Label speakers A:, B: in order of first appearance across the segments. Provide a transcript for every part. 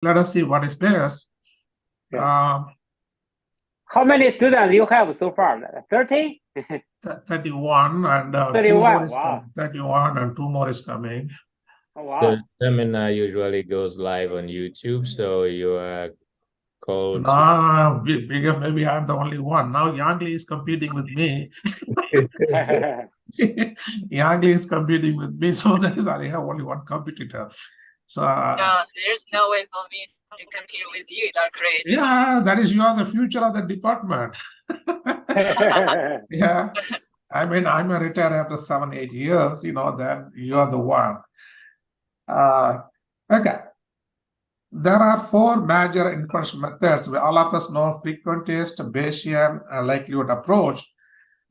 A: let us see what is this.
B: Yeah. How many students you have so far? 30?
A: 31 and
B: 31. Wow.
A: 31 and 2 more is coming.
B: Oh, wow.
C: The seminar usually goes live on YouTube, so you are called.
A: No, maybe I'm the only one. Now Yang Li is competing with me. Yang Li is competing with me, so I have only one competitor. So
D: no, there's no way for me to compete with you. That's crazy.
A: Yeah, that is, you are the future of the department. Yeah, I mean, I'm a retired after 7-8 years. Then you are the one. Okay. There are 4 major inference methods. All of us know frequentist, Bayesian, likelihood approach.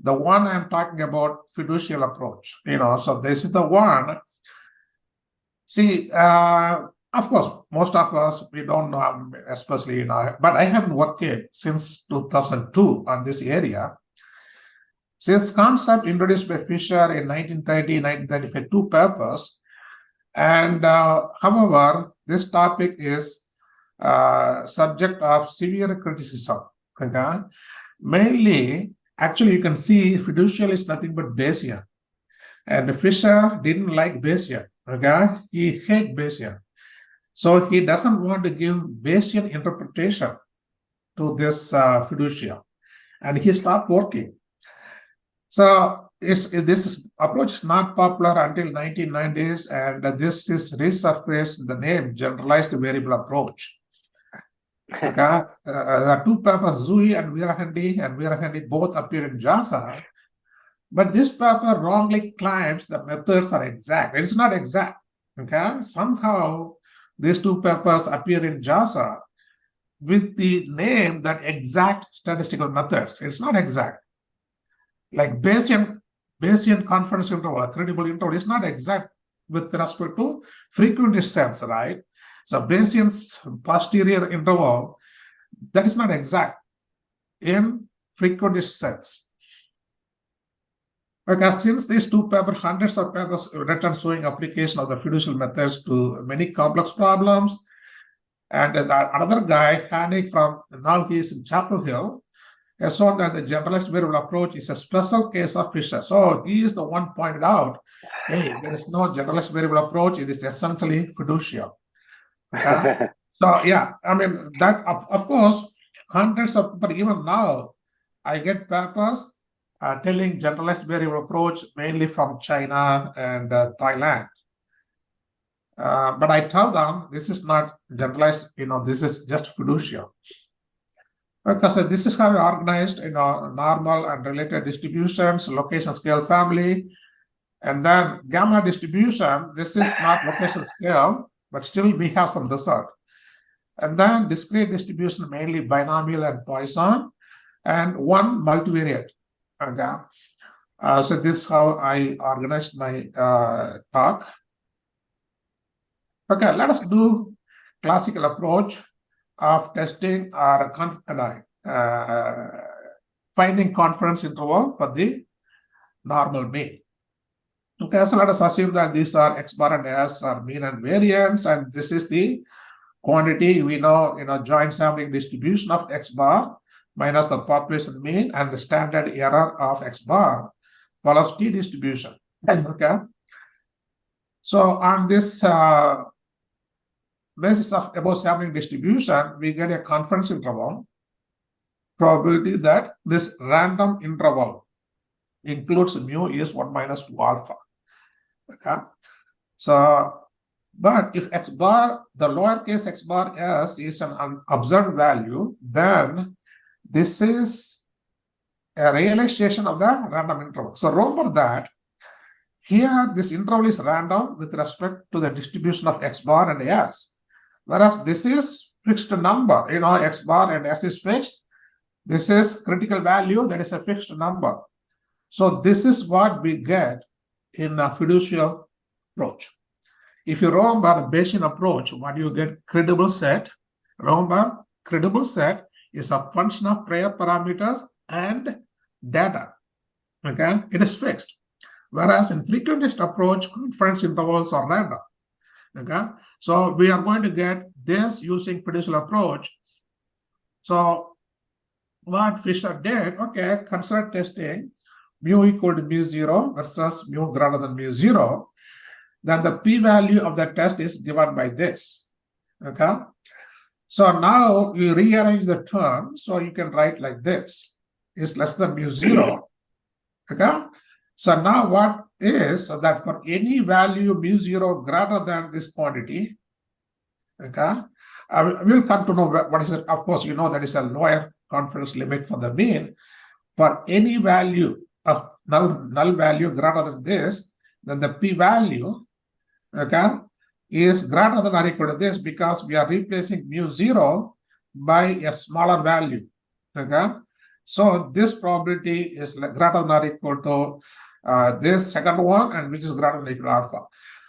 A: The one I'm talking about, fiducial approach. So this is the one. See, of course, most of us, we don't know, especially, but I have been working since 2002 on this area. This concept introduced by Fisher in 1930, 1935, 2 papers. And however, this topic is subject of severe criticism. Okay? Mainly, actually, you can see fiducial is nothing but Bayesian. And Fisher didn't like Bayesian. Okay? He hated Bayesian. So he doesn't want to give Bayesian interpretation to this fiducial. And he stopped working. So this approach is not popular until 1990s, and this is resurfaced the name generalized variable approach. Okay, the 2 papers, Zui and Veerapandiyan both appear in JASA, but this paper wrongly claims the methods are exact. It's not exact. Okay, somehow these 2 papers appear in JASA with the name that exact statistical methods. It's not exact. Like Bayesian confidence interval, credible interval is not exact with respect to frequentist sets, right? So Bayesian's posterior interval, that is not exact in frequentist sets. Because since these 2 papers, hundreds of papers written showing application of the fiducial methods to many complex problems, and another guy, Hanig, now he is in Chapel Hill, has shown that the generalized variable approach is a special case of Fisher. So he is the one pointed out, hey, there is no generalized variable approach. It is essentially fiducial. Okay? So yeah, I mean, that of course, hundreds of, but even now, I get papers telling generalized variable approach mainly from China and Thailand. But I tell them this is not generalized, this is just fiducial. Because this is how we organized normal and related distributions, location scale family, and then gamma distribution. This is not location scale, but still we have some result. And then discrete distribution, mainly binomial and Poisson, and 1 multivariate. Okay. So this is how I organized my talk. Okay, let us do classical approach of testing or finding confidence interval for the normal mean. Okay, so let us assume that these are X bar and S are mean and variance, and this is the quantity we know, joint sampling distribution of X bar minus the population mean and the standard error of X bar follows T distribution. Okay. So on this basis of above sampling distribution, we get a confidence interval probability that this random interval includes mu is 1 minus 2 alpha. Okay. So, but if X bar, the lowercase X bar S is an observed value, then this is a realization of the random interval. So remember that here this interval is random with respect to the distribution of X bar and S. Whereas this is fixed number, X bar and S is fixed. This is critical value, that is a fixed number. So this is what we get in a fiducial approach. If you remember Bayesian approach, what you get? Credible set. Remember, credible set is a function of prior parameters and data. Okay, it is fixed. Whereas in frequentist approach, confidence intervals are random. Okay, so we are going to get this using fiducial approach. So what Fisher did, okay, consider testing mu equal to mu 0 versus mu greater than mu 0. Then the p-value of the test is given by this. Okay. So now you rearrange the term, so you can write like this: is less than mu 0. Okay. So now what is, so that for any value mu 0 greater than this quantity, okay, we'll come to know what is it. Of course, you know that is a lower confidence limit for the mean. For any value of null value greater than this, then the p-value, okay, is greater than or equal to this, because we are replacing mu 0 by a smaller value. Okay, so this probability is greater than or equal to this second one, and which is greater than or equal to alpha.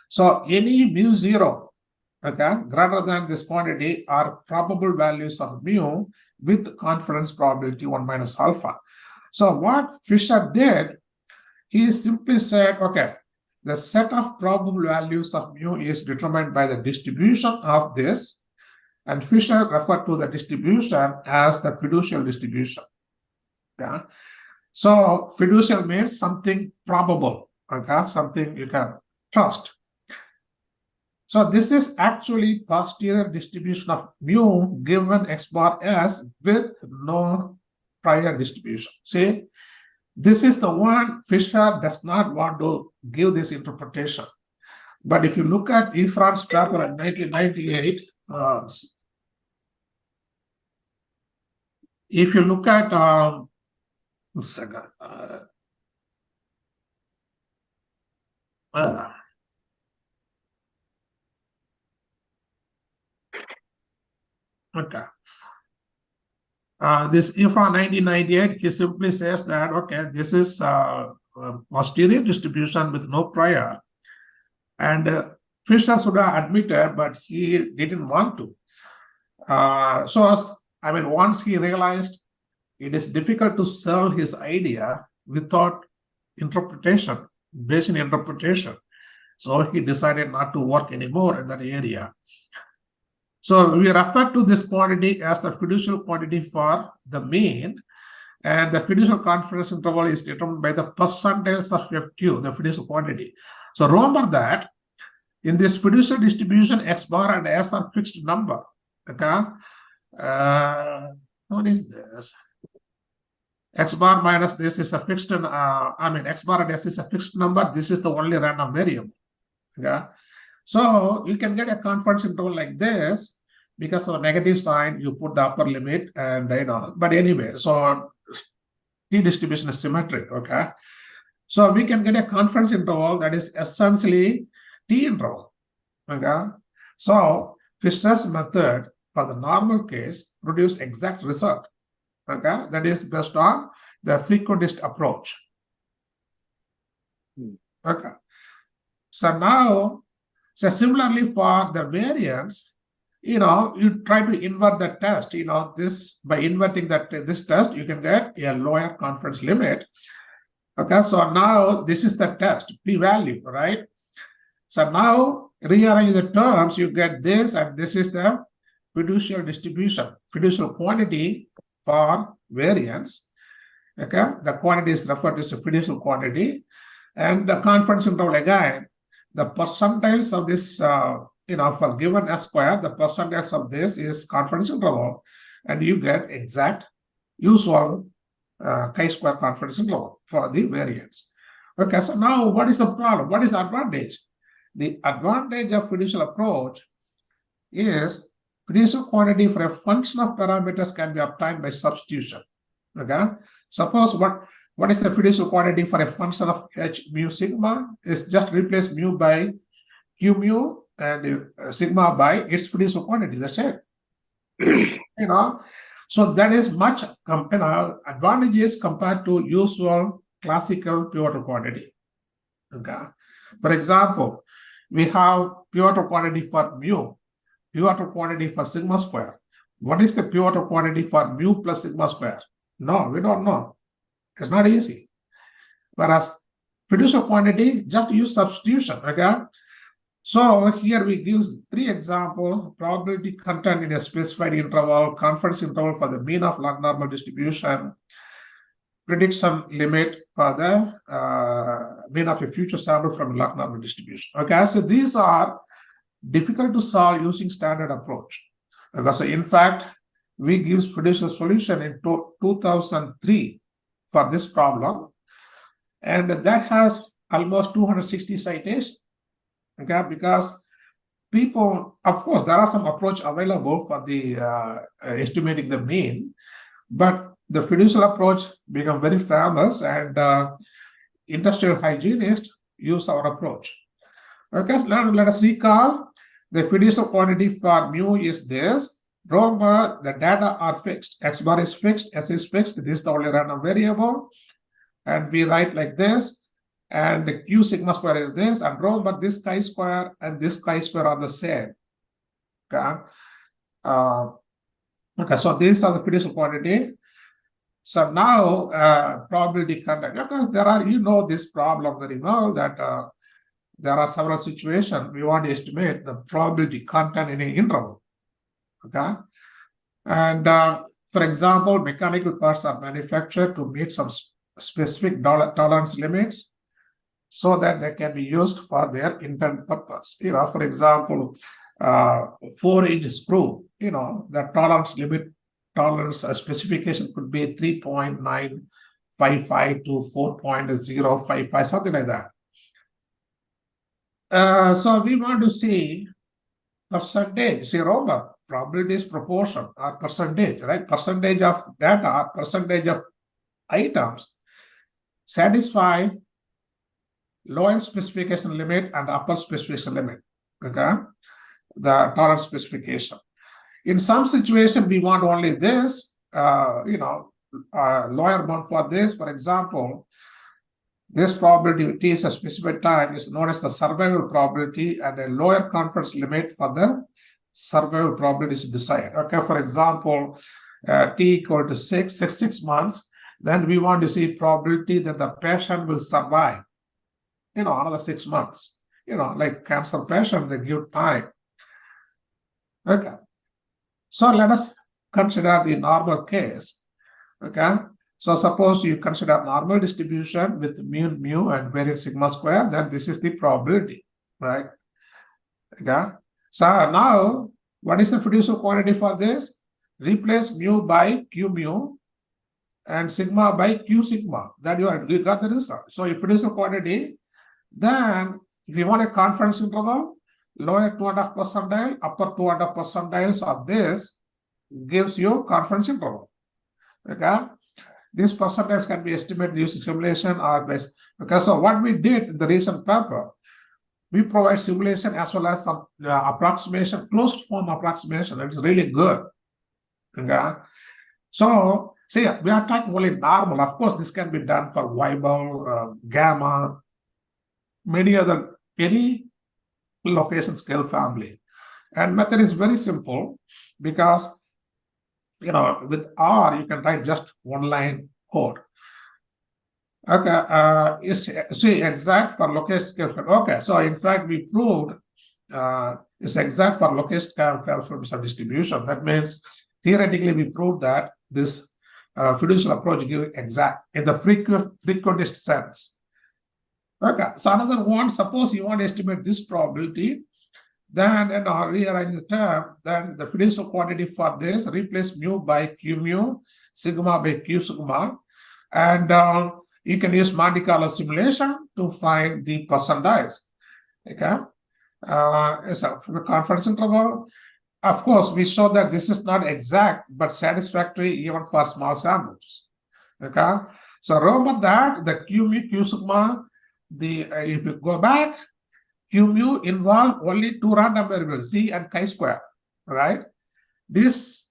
A: So any mu 0, okay, greater than this quantity are probable values of mu with confidence probability 1 minus alpha. So what Fisher did, he simply said, okay, the set of probable values of mu is determined by the distribution of this, and Fisher referred to the distribution as the fiducial distribution. Yeah. So fiducial means something probable, okay, something you can trust. So this is actually posterior distribution of mu given x bar s with no prior distribution. See, this is the one Fisher does not want to give this interpretation. But if you look at Efron's paper in 1998, if you look at okay. This Efron 1998, he simply says that, okay, this is posterior distribution with no prior. And Fisher should have admitted, but he didn't want to. Once he realized it is difficult to sell his idea without interpretation, based in interpretation. So he decided not to work anymore in that area. So we refer to this quantity as the fiducial quantity for the mean, and the fiducial confidence interval is determined by the percentiles of FQ, the fiducial quantity. So remember that in this fiducial distribution, x bar and s are fixed number. Okay, what is this? X bar minus this is a fixed. X bar and s is a fixed number. This is the only random variable. Okay. So you can get a confidence interval like this because of a negative sign, you put the upper limit, and but anyway, so t distribution is symmetric, okay? So we can get a confidence interval that is essentially t interval, okay? So Fisher's method for the normal case produce exact result, okay? That is based on the frequentist approach. Okay. So now, so similarly for the variance, you try to invert the test. This by inverting this test, you can get a lower confidence limit. Okay, so now this is the test p-value, right? So now rearrange the terms, you get this, and this is the fiducial distribution, fiducial quantity for variance. Okay, the quantity is referred to as a fiducial quantity, and the confidence interval again. The percentiles of this, for given S square, the percentiles of this is confidence interval, and you get exact usual chi-square confidence interval for the variance. Okay, so now what is the problem? What is the advantage? The advantage of fiducial approach is fiducial quantity for a function of parameters can be obtained by substitution. Okay, suppose what is the fiducial quantity for a function of h mu sigma? Is just replace mu by q mu and sigma by its fiducial quantity. That's it. So that is much advantages compared to usual classical pivotal quantity. Okay. For example, we have pivotal quantity for mu, pivotal quantity for sigma square. What is the pivotal quantity for mu plus sigma square? No, we don't know. It's not easy. Whereas fiducial quantity, just use substitution. Okay. So here we give 3 examples: probability content in a specified interval, confidence interval for the mean of log normal distribution, prediction limit for the mean of a future sample from log normal distribution. Okay, so these are difficult to solve using standard approach. Because in fact, we give produced a solution in 2003 for this problem, and that has almost 260 citations. Okay, because people, of course, there are some approach available for the estimating the mean, but the fiducial approach become very famous, and industrial hygienists use our approach. Okay, so let us recall the fiducial quantity for mu is this. Rho bar, the data are fixed. X bar is fixed, S is fixed. This is the only random variable, and we write like this. And the Q sigma square is this, and rho, but this chi-square and this chi-square are the same. Okay. Okay, so these are the fiducial quantity. So now probability content, because there are, you know, this problem very well, that there are several situations we want to estimate the probability content in an interval. Okay. And for example, mechanical parts are manufactured to meet some specific tolerance limits, so that they can be used for their intended purpose. You know, for example, 4-inch screw, you know, the tolerance specification could be 3.955 to 4.055, something like that. So we want to see percentage, see Roma, probability is proportion or percentage, right? Percentage of data or percentage of items satisfy lower specification limit and upper specification limit. Okay, the tolerance specification. In some situation, we want only this, lower bound for this. For example, this probability t is a specified time is known as the survival probability, and a lower confidence limit for the survival probability is desired. Okay, for example, t equal to 6 months, then we want to see probability that the patient will survive, you know, another 6 months, you know, like cancer patient, they give time. Okay, so let us consider the normal case. Okay, so suppose you consider normal distribution with mean mu and variance sigma square, then this is the probability, right? Okay, so now what is the fiducial quantity for this? Replace mu by q mu and sigma by q sigma. That you got the result. So if fiducial quantity, then if you want a confidence interval, lower 2.5 percentile, upper 2.5 percentiles of this gives you confidence interval. Okay, these percentiles can be estimated using simulation or based. Okay, so what we did in the recent paper, we provide simulation as well as some approximation, closed form approximation. It's really good. Okay, so see, we are talking only normal. Of course, this can be done for Weibull, gamma, any location scale family. And method is very simple, because, you know, with R, you can write just one line code. Okay, see, exact for location scale. Okay, so in fact, we proved it's exact for location scale distribution. That means theoretically we proved that this fiducial approach gives exact in the frequentist sense. Okay, so another one, suppose you want to estimate this probability, then rearrange the term, then the fiducial quantity for this, replace mu by q mu, sigma by q sigma, and you can use Monte Carlo simulation to find the percentiles. Okay, so for the confidence interval, of course, we show that this is not exact but satisfactory even for small samples. Okay, so remember that the q mu, q sigma, if you go back, q mu involve only 2 random variables, z and chi-square, right? This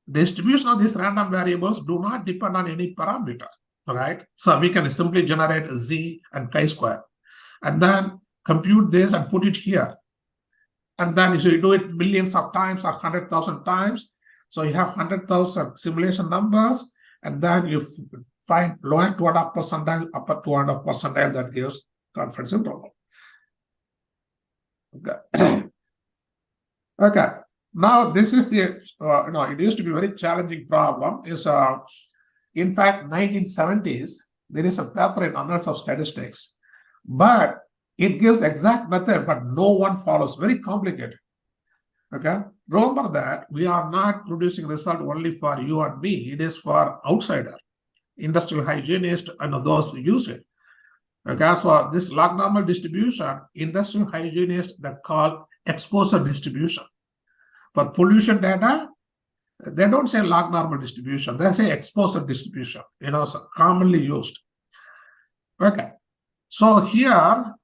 A: distribution of these random variables do not depend on any parameter, right? So we can simply generate z and chi-square, and then compute this and put it here. And then if you do it millions of times or 100,000 times, so you have 100,000 simulation numbers, and then you find lower 2.5 percentile, upper 2.5 percentile, that gives confidence interval. Okay. Okay. Now this is the it used to be a very challenging problem. In fact, 1970s there is a paper in Annals of Statistics, but it gives exact method, but no one follows. Very complicated. Okay. Remember that we are not producing result only for you and me. It is for outsider, industrial hygienist, and those who use it. Okay. So this log normal distribution, industrial hygienist that call exposure distribution. For pollution data, they don't say log normal distribution. They say exposure distribution. So commonly used. Okay. So here,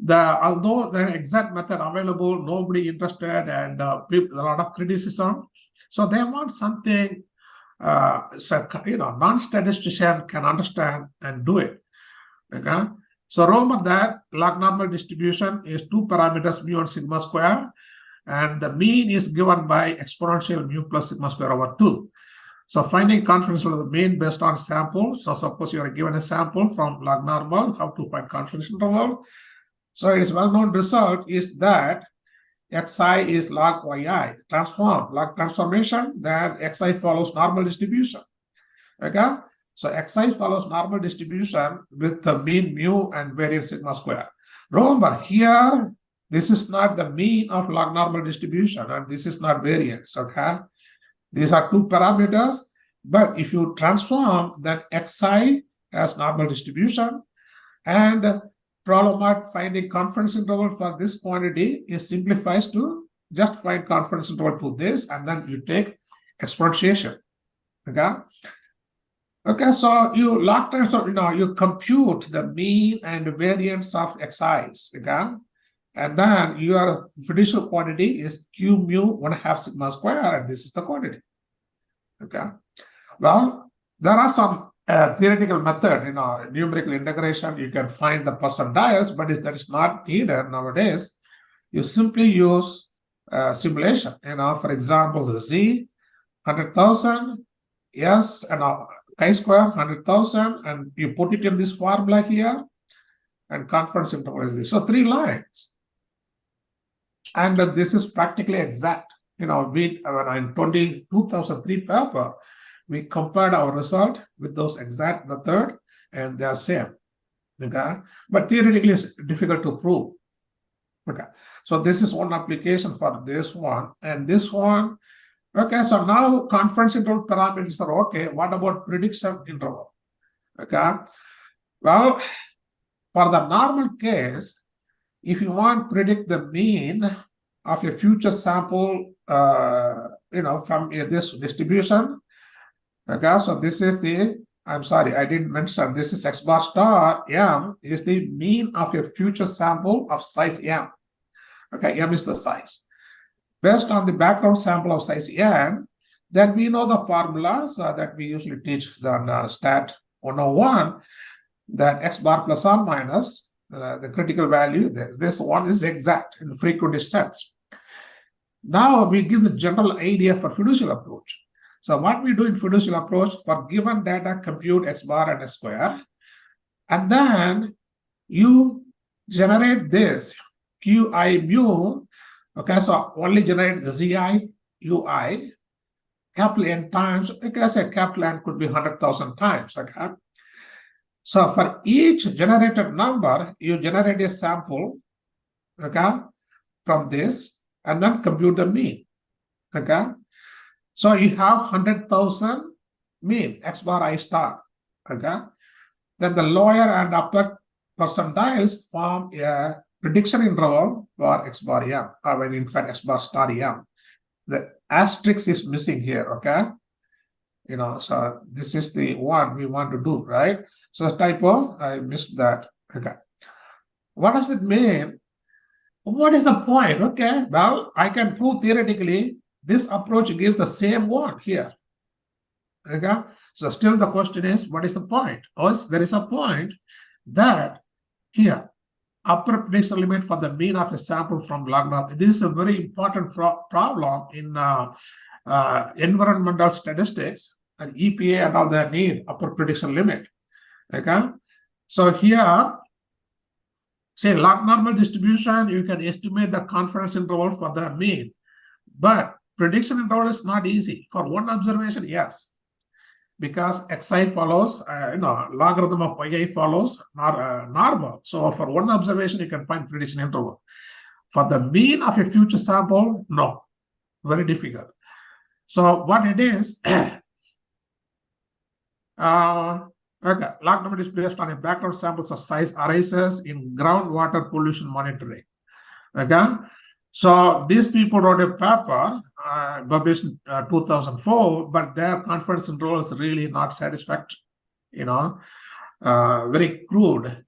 A: although the exact method available, nobody interested, and a lot of criticism. So they want something, non-statistician can understand and do it. Okay. So remember that log normal distribution is two parameters, mu and sigma square, and the mean is given by exponential mu plus sigma square over 2. So finding confidence interval of the mean based on sample. So suppose you are given a sample from log normal, how to find confidence interval? So it is well-known result is that xi is log yi, transform, log transformation, then xi follows normal distribution. Okay, so xi follows normal distribution with the mean mu and variance sigma square. Remember here, this is not the mean of log normal distribution, and this is not variance. Okay, these are two parameters, but if you transform, then xi as normal distribution, and problem at finding confidence interval for this quantity is simplifies to just find confidence interval to this, and then you take exponentiation. Okay, so you log transform, you compute the mean and variance of xi's. Okay, and then your fiducial quantity is q mu 1/2 sigma square, and this is the quantity. Okay, well, there are some theoretical method, numerical integration, you can find the percentiles, but that is not needed nowadays. You simply use simulation, for example, the z 100,000, s and chi-square 100,000, and you put it in this formula here, and confidence interval is this. So 3 lines, and this is practically exact. In 2003 paper, we compared our result with those exact method, and they are same. Okay, but theoretically it's difficult to prove. Okay, so this is one application for this one, and this one. Okay, so now confidence interval parameters are okay. What about prediction interval? Okay, well, for the normal case, if you want to predict the mean of a future sample, from this distribution. Okay, so this is I'm sorry, I didn't mention, this is x bar star m is the mean of a future sample of size m. Okay, m is the size. Based on the background sample of size n, then we know the formulas that we usually teach the stat 101, that x bar plus or minus the critical value, this one is exact in the frequentist sense. Now we give the general idea for fiducial approach. So what we do in fiducial approach, for given data, compute x bar and s square, and then you generate this qi mu. Okay, so only generate the zi ui capital N times. Okay, I say capital N could be 100,000 times. Okay, so for each generated number, you generate a sample. Okay, from this, and then compute the mean. Okay, so you have 100,000 mean x bar I star. Okay, then the lower and upper percentiles form a prediction interval for x bar m, or when in fact x bar star m. The asterisk is missing here. Okay, so this is the one we want to do, right? So typo, I missed that. Okay, what does it mean? What is the point? Okay, well, I can prove theoretically this approach gives the same one here. Okay, so still the question is, what is the point? There is a point that here, upper prediction limit for the mean of a sample from log normal. This is a very important problem in environmental statistics, and EPA and all that need upper prediction limit. Okay, so here, say log normal distribution, you can estimate the confidence interval for the mean, but prediction interval is not easy. For one observation, yes, because xi follows, logarithm of yi follows normal. So for one observation, you can find prediction interval. For the mean of a future sample, no, very difficult. So what it is, okay, log normal is based on a background samples of size arises in groundwater pollution monitoring. Okay, so these people wrote a paper published in 2004, but their confidence interval is really not satisfactory, very crude.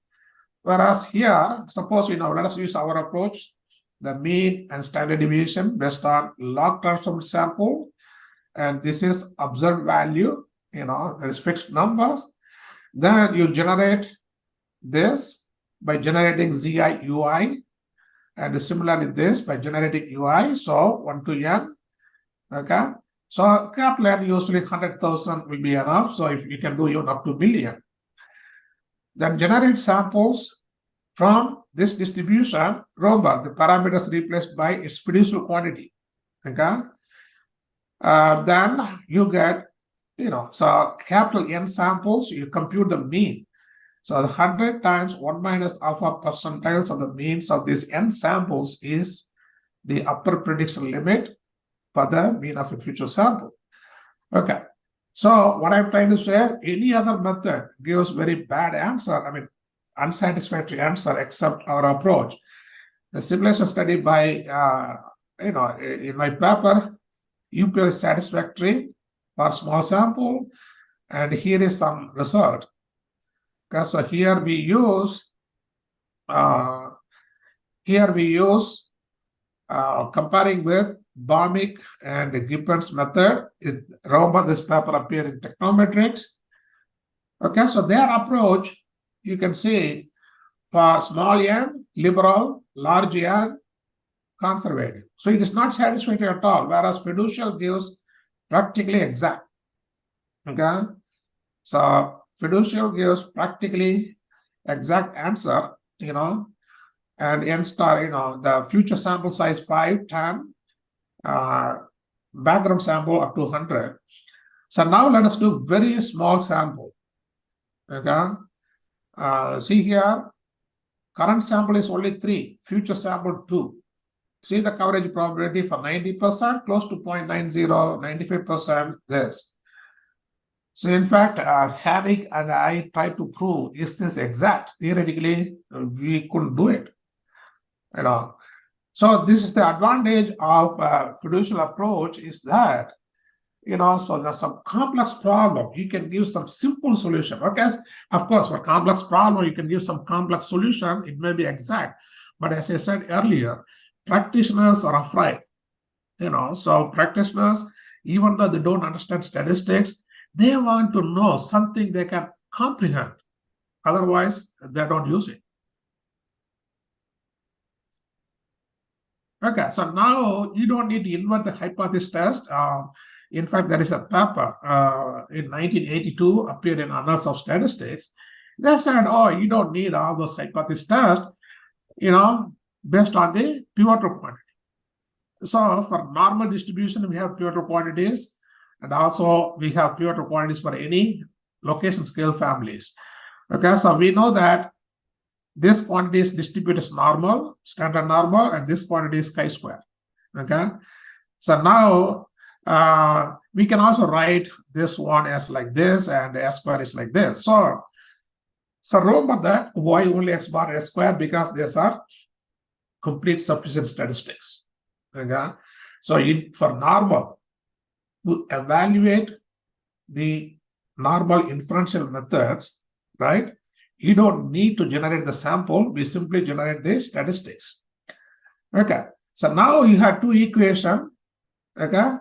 A: Whereas here, suppose, let us use our approach, the mean and standard deviation based on log transformed sample, and this is observed value, there is fixed numbers. Then you generate this by generating Zi Ui, and similarly this by generating Ui, so 1 to n. Okay, so capital N usually 100,000 will be enough. So if you can do even up to million, then generate samples from this distribution. Remember, the parameters replaced by its fiducial quantity. Okay, then you get, so capital N samples, you compute the mean. So the 100 times 1 minus alpha percentiles of the means of these n samples is the upper prediction limit for the mean of a future sample. Okay, so what I'm trying to say, any other method gives very bad answer, unsatisfactory answer except our approach. The simulation study by, in my paper, UPL is satisfactory for small sample, and here is some result. Okay, so here we use comparing with Baumick and Gibbons method. Remember, this paper appeared in Technometrics. Okay, so their approach, you can see for small n, liberal, large n, conservative. So it is not satisfactory at all, whereas fiducial gives practically exact. Okay, so fiducial gives practically exact answer, and n star, the future sample size 5, 10, background sample up to 100. So now let us do very small sample. Okay, see here, current sample is only 3, future sample 2. See the coverage probability for 90%, close to 0.90, 95% this. So in fact, Havik and I tried to prove, is this exact? Theoretically, we couldn't do it. So this is the advantage of fiducial approach, is that, so there's some complex problem, you can give some simple solution. Okay, of course, for complex problem, you can give some complex solution, it may be exact. But as I said earlier, practitioners are afraid, so practitioners, even though they don't understand statistics, they want to know something they can comprehend. Otherwise, they don't use it. Okay, so now you don't need to invent the hypothesis test. In fact, there is a paper in 1982 appeared in Annals of Statistics. They said, oh, you don't need all those hypothesis tests, based on the pivotal quantity. So for normal distribution, we have pivotal quantities, and also we have pivotal quantities for any location scale families. Okay, so we know that this quantity is distributed as normal, standard normal, and this quantity is chi-square. Okay, so now we can also write this one as like this, and S square is like this. So remember that y only x bar s square, because these are complete sufficient statistics. Okay, so for normal, to evaluate the normal inferential methods, right, you don't need to generate the sample, we simply generate the statistics. Okay, so now you have two equations, okay,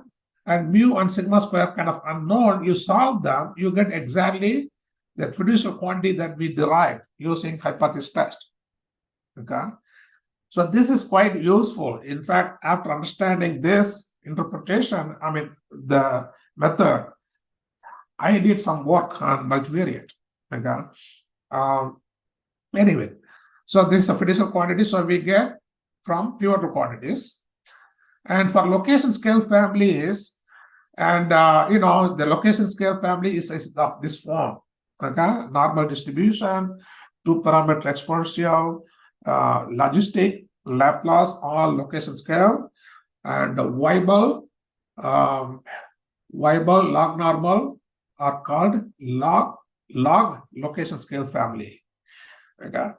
A: and mu and sigma square kind of unknown, you solve them, you get exactly the fiducial quantity that we derived using hypothesis test. Okay, so this is quite useful. In fact, after understanding this interpretation, the method, I did some work on multivariate. Okay, anyway, So this is a fiducial quantity. So we get from pivotal quantities. And for location scale families, and the location scale family is of this form. Okay, normal distribution, 2-parameter exponential, logistic, Laplace, all location scale, and Weibull, log normal are called log location scale family. Okay.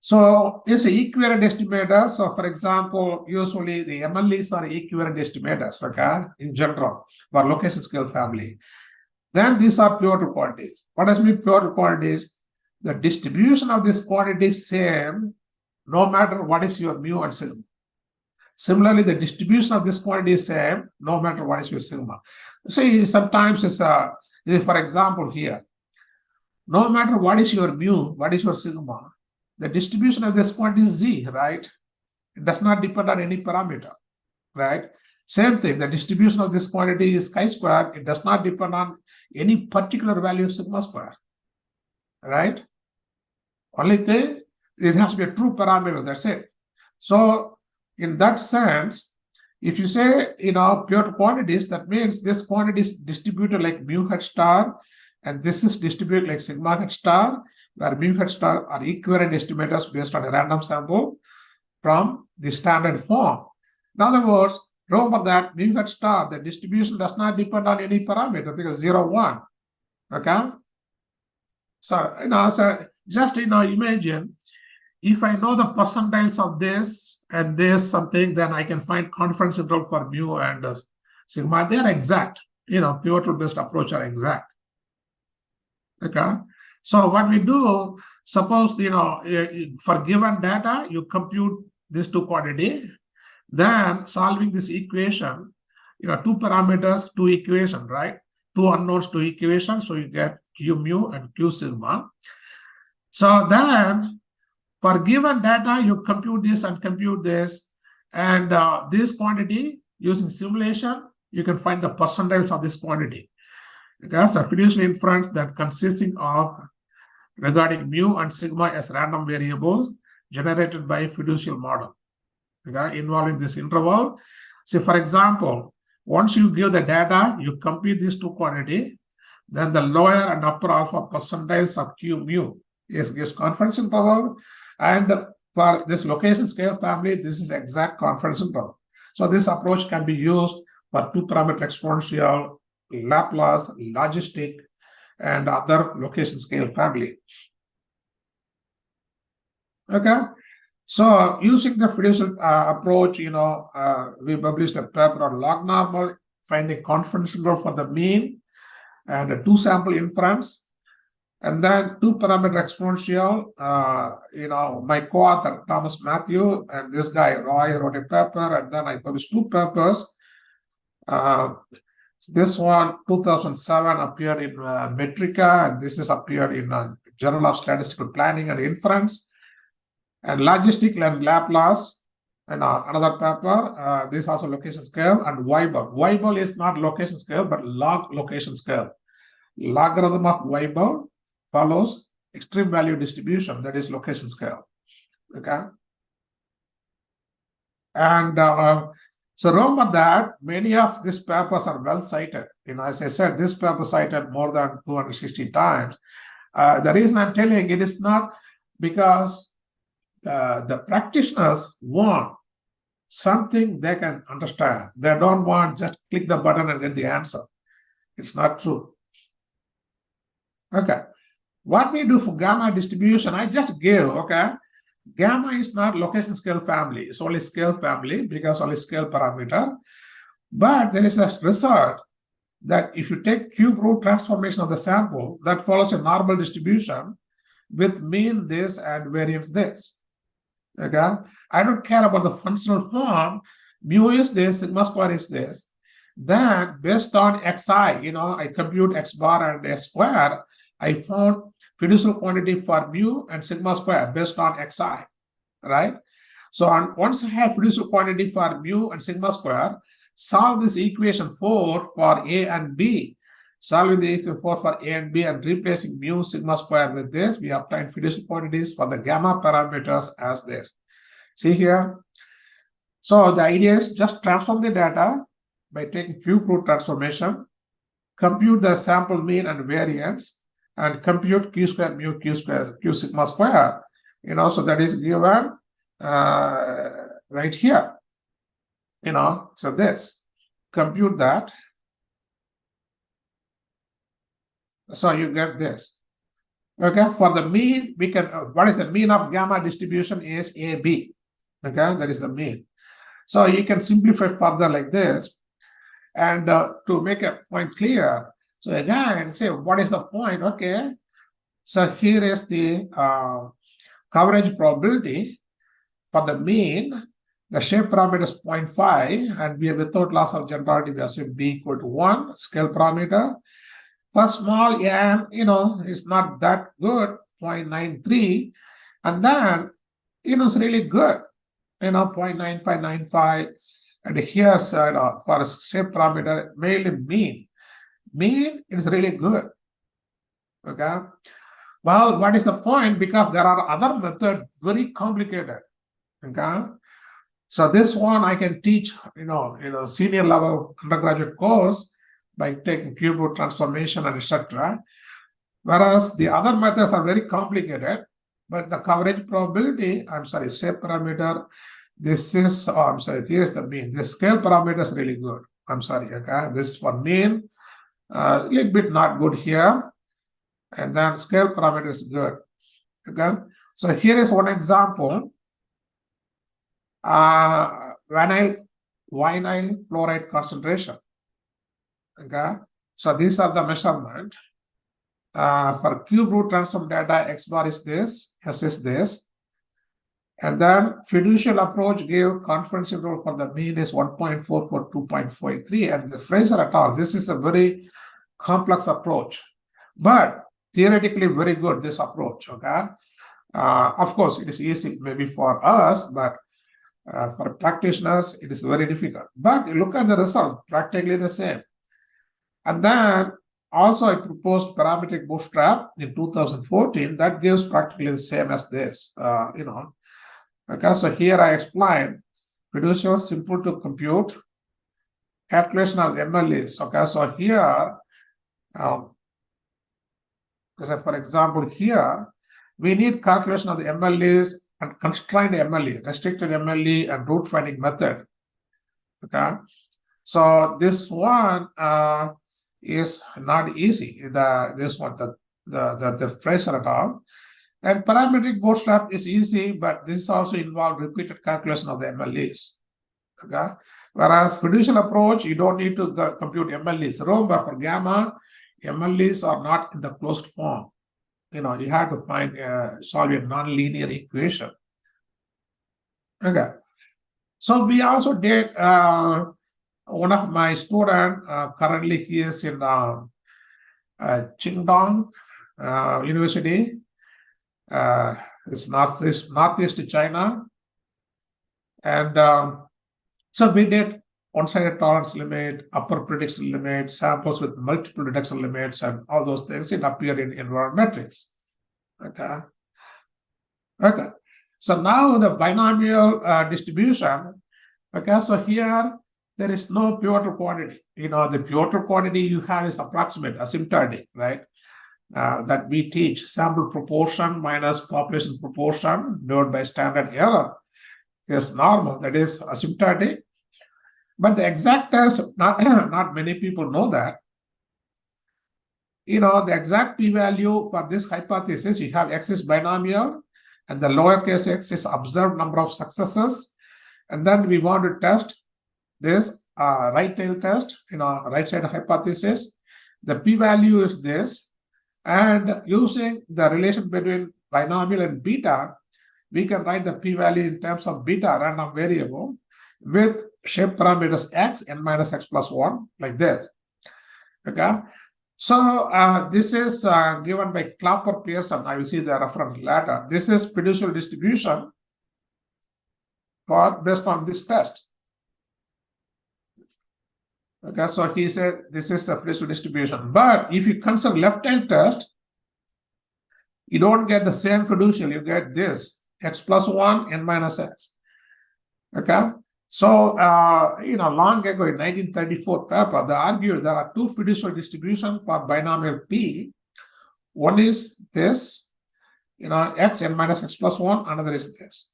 A: So it's an equivalent estimator. So for example, usually the MLEs are equivalent estimators, okay, in general, for location scale family. Then these are pivotal quantities. What does mean pivotal quantities? The distribution of this quantity is same no matter what is your mu and sigma. Similarly, the distribution of this quantity is same no matter what is your sigma. See, sometimes it's for example here, no matter what is your mu, what is your sigma, the distribution of this quantity is z, right? It does not depend on any parameter, right? Same thing, the distribution of this quantity is chi-square. It does not depend on any particular value of sigma square, right? Only thing, it has to be a true parameter, that's it. So in that sense, if you say, pure quantities, that means this quantity is distributed like mu hat star, and this is distributed like sigma hat star, where mu hat star are equivalent estimators based on a random sample from the standard form. In other words, remember that mu hat star, the distribution does not depend on any parameter because 0, 1. Okay? So, just imagine if I know the percentiles of this and this something, then I can find confidence interval for mu and sigma. They are exact. Pivotal based approach are exact. Okay. So what we do, suppose for given data, you compute these two quantity, then solving this equation, 2 parameters, 2 equation, right? 2 unknowns, 2 equations, so you get Q mu and Q sigma. So then for given data, you compute this and compute this, and this quantity using simulation, you can find the percentiles of this quantity. There's a fiducial inference that consisting of regarding mu and sigma as random variables generated by fiducial model, okay, involving this interval. So for example, once you give the data, you compute these two quantity, then the lower and upper alpha percentiles of Q mu gives confidence interval, and for this location scale family, this is the exact confidence interval. So this approach can be used for 2-parameter exponential, Laplace, logistic, and other location scale family. Okay, so using the fiducial approach, we published a paper on log normal, finding confidence interval for the mean, and a 2-sample inference, and then 2-parameter exponential. My co-author Thomas Matthew and this guy Roy wrote a paper, and then I published 2 papers. This one, 2007, appeared in Metrica, and this is appeared in Journal of Statistical Planning and Inference. And logistic and Laplace, and another paper, this is also location scale, and Weibull. Weibull is not location scale, but log location scale. Logarithm of Weibull follows extreme value distribution, that is location scale. Okay. And so remember that many of these papers are well cited. As I said, this paper cited more than 260 times. The reason I'm telling it is not because the practitioners want something they can understand. They don't want just click the button and get the answer. It's not true. Okay. What we do for gamma distribution, I just gave, okay. Gamma is not location scale family. It's only scale family because only scale parameter. But there is a result that if you take cube root transformation of the sample, that follows a normal distribution with mean this and variance this. Okay, I don't care about the functional form. Mu is this, sigma square is this. Then based on xi, I compute x bar and s square. I found fiducial quantity for mu and sigma square based on xi, right? So once I have fiducial quantity for mu and sigma square, solve this equation 4 for a and b. Solving the equation 4 for A and B and replacing mu sigma square with this, we obtain fiducial quantities for the gamma parameters as this. See here. So the idea is just transform the data by taking cube root transformation, compute the sample mean and variance, and compute q square mu q square q sigma square. So that is given right here. So this, compute that. So you get this. Okay, for the mean, we can, what is the mean of gamma distribution is AB. Okay, that is the mean. So you can simplify further like this. And to make a point clear, so again, say, what is the point? Okay, so here is the coverage probability for the mean. The shape parameter is 0.5, and we are without loss of generality, we assume B equal to 1, scale parameter. For small n, it's not that good, 0.93, and then, it's really good, 0.9595, and here, for a shape parameter, mainly mean is really good, okay? Well, what is the point? Because there are other methods, very complicated, okay? So this one I can teach, senior level undergraduate course by taking cube root transformation and etc. Whereas the other methods are very complicated, but the coverage probability, shape parameter, this is, here's the mean. The scale parameter is really good. Okay, this for mean, a little bit not good here, and then scale parameter is good. Okay, so here is one example. Vinyl chloride concentration. Okay, so these are the measurement. For cube root transform data, X bar is this, S is this. And then fiducial approach gave confidence interval for the mean is 1.4 for 2.53. And the Fraser et al., this is a very complex approach, but theoretically very good, this approach, okay? Of course, it is easy maybe for us, but for practitioners, it is very difficult. But you look at the result, practically the same. And then also I proposed parametric bootstrap in 2014 that gives practically the same as this, Okay, so here I explained fiducial simple to compute, calculation of the MLEs. Okay, so here, for example, here we need calculation of the MLEs and constrained MLE, restricted MLE, and root finding method. Okay, so this one is not easy. This one, the Fraser et al. And parametric bootstrap is easy, but this also involves repeated calculation of the MLEs. Okay, whereas fiducial approach, you don't need to compute MLEs. Remember, for gamma, MLEs are not in the closed form. You have to find solve a nonlinear equation. Okay, so we also did one of my students. Currently, he is in Qingdong University. It's northeast China, and so we did one-sided tolerance limit, upper prediction limit, samples with multiple reduction limits, and all those things. It appeared in environmetrics. Okay. So now the binomial distribution. Okay, so here there is no pivotal quantity. The pivotal quantity you have is approximate, asymptotic, right? That we teach sample proportion minus population proportion divided by standard error is normal, that is asymptotic. But the exact test, not many people know that. The exact p-value for this hypothesis, you have X is binomial and the lowercase x is observed number of successes. And then we want to test this right tail test, right side hypothesis. The p-value is this. And using the relation between binomial and beta, we can write the p-value in terms of beta random variable with shape parameters x, n minus x plus 1, like this. Okay. So this is given by Clapper Pearson. I will see the reference later. This is fiducial distribution based on this test. Okay, so he said this is the fiducial distribution. But if you consider left-hand test, you don't get the same fiducial, you get this x plus 1 n minus x. Okay, so long ago in 1934 paper, they argued there are two fiducial distributions for binomial P. One is this, x n minus x plus 1, another is this.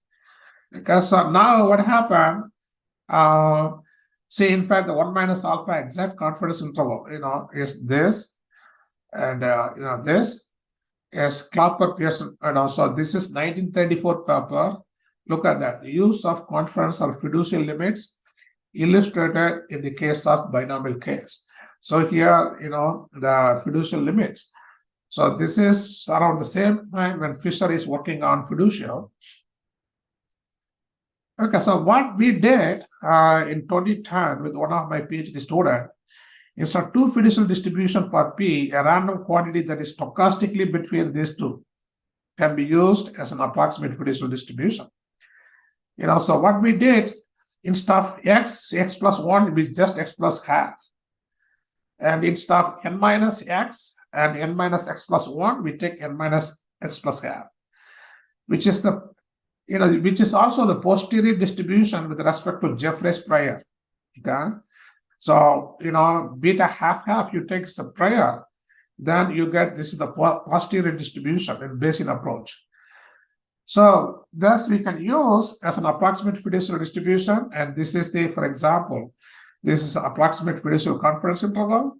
A: Okay, so now what happened? See, in fact, the 1 minus alpha exact confidence interval, is this, and this is Clapper Pearson, so this is 1934 paper. Look at that. The use of confidence or fiducial limits illustrated in the case of binomial case. So here, the fiducial limits. So this is around the same time when Fisher is working on fiducial. Okay, so what we did in 2010 with one of my PhD students, instead of two fiducial distribution for P, a random quantity that is stochastically between these two can be used as an approximate fiducial distribution. So what we did, instead of x plus 1, we just x plus half. And instead of n minus x and n minus x plus 1, we take n minus x plus half, which is which is also the posterior distribution with respect to Jeffreys prior. Okay, so beta half you take the prior, then you get this is the posterior distribution in Bayesian approach. So thus we can use as an approximate fiducial distribution, and this is for example, this is approximate fiducial confidence interval.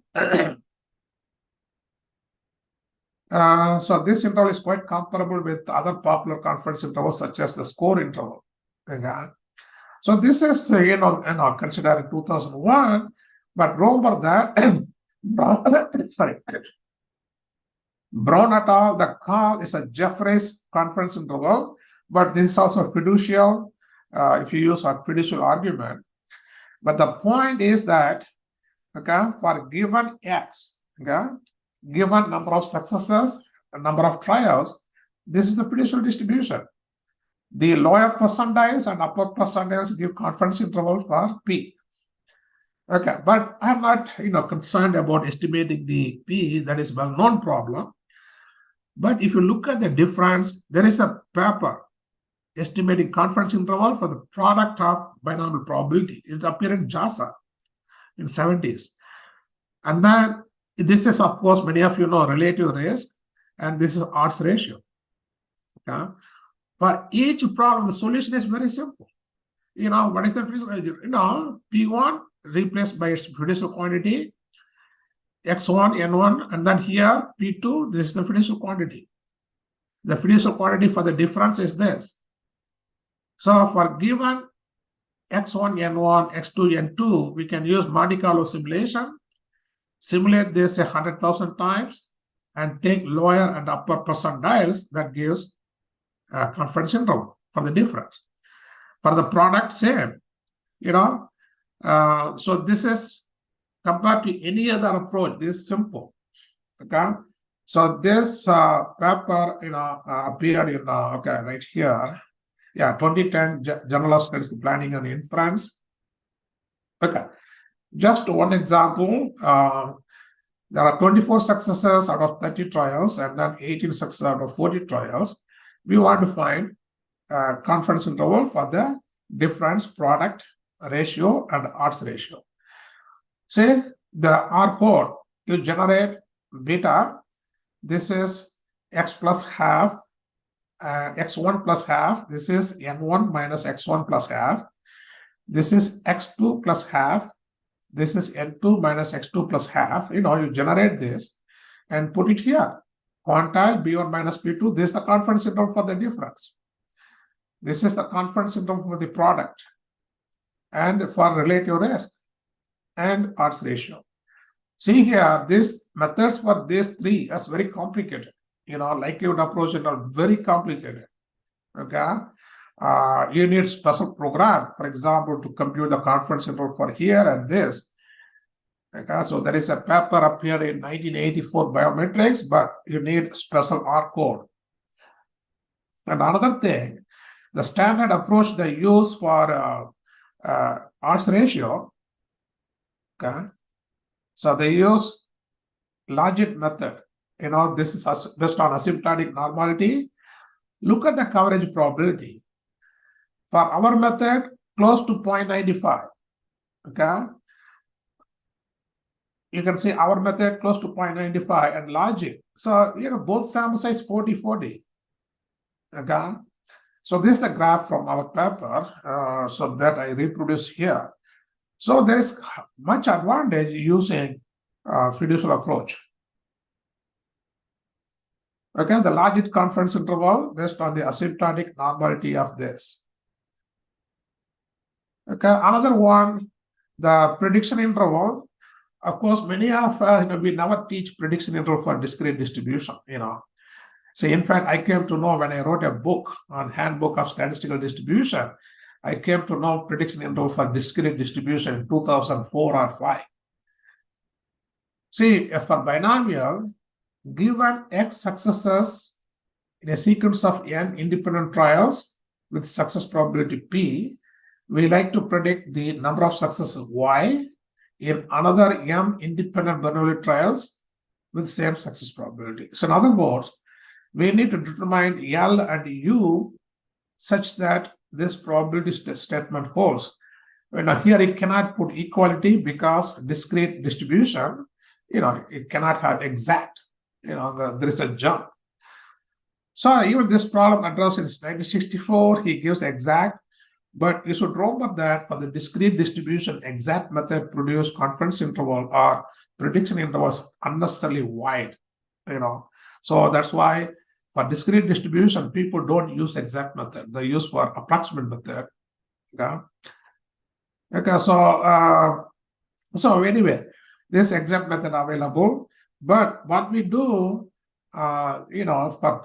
A: So this interval is quite comparable with other popular confidence intervals such as the score interval. Okay. So this is considered in 2001, but remember that Brown et al. The call is a Jeffreys confidence interval, but this is also fiducial if you use a fiducial argument. But the point is that for given x, given number of successes, number of trials, this is the fiducial distribution. The lower percentiles and upper percentiles give confidence interval for P. Okay, but I'm not concerned about estimating the P, that is well-known problem. But if you look at the difference, there is a paper estimating confidence interval for the product of binomial probability. It appeared in JASA in 70s. And then this is, of course, many of you know relative risk, and this is odds ratio. Okay? For each problem, the solution is very simple. What is the P1 replaced by its fiducial quantity, x1, n1, and then here P2, this is the fiducial quantity. The fiducial quantity for the difference is this. So for given x1, n1, x2, n2, we can use Monte Carlo simulation, simulate this 100,000 times, and take lower and upper percentiles. That gives confidence interval for the difference. For the product, same. So this is compared to any other approach. This is simple. Okay. So this paper, appeared in right here. Yeah, 2010 Journal of Statistical Planning and Inference. Okay. Just one example. There are 24 successes out of 30 trials, and then 18 successes out of 40 trials. We want to find confidence interval for the difference product ratio and odds ratio. Say the R code, you generate beta. This is x plus half, x1 plus half. This is n1 minus x1 plus half. This is x2 plus half. This is n2 minus x2 plus half. You generate this and put it here. Quantile B1 minus B2. This is the confidence interval for the difference. This is the confidence interval for the product and for relative risk and odds ratio. See here, these methods for these three is very complicated. Likelihood approach are very complicated. Okay. You need special program, for example, to compute the confidence interval for here and this. Okay, so there is a paper appeared in 1984 biometrics, but you need special R code. And another thing, the standard approach they use for odds ratio, okay, So they use logit method. This is based on asymptotic normality. Look at the coverage probability. For our method, close to 0.95. Okay. You can see our method close to 0.95 and logit. So, both sample size 40-40. Okay. So this is the graph from our paper, so that I reproduce here. So there is much advantage using fiducial approach. Okay, the logit confidence interval based on the asymptotic normality of this. Okay, another one, the prediction interval. Of course, many of us, we never teach prediction interval for discrete distribution, So in fact, I came to know when I wrote a book on Handbook of Statistical Distribution, I came to know prediction interval for discrete distribution in 2004 or 5. See, for binomial, given X successes in a sequence of N independent trials with success probability P, we like to predict the number of successes Y in another M independent Bernoulli trials with same success probability. So in other words, we need to determine L and U such that this probability statement holds. Here it cannot put equality because discrete distribution, it cannot have exact, there is a jump. So even this problem addressed in 1964, he gives exact, but you should remember that for the discrete distribution, exact method produce confidence interval or prediction intervals unnecessarily wide, So that's why for discrete distribution, people don't use exact method. They use for approximate method. Okay, so anyway, this exact method available. But what we do, for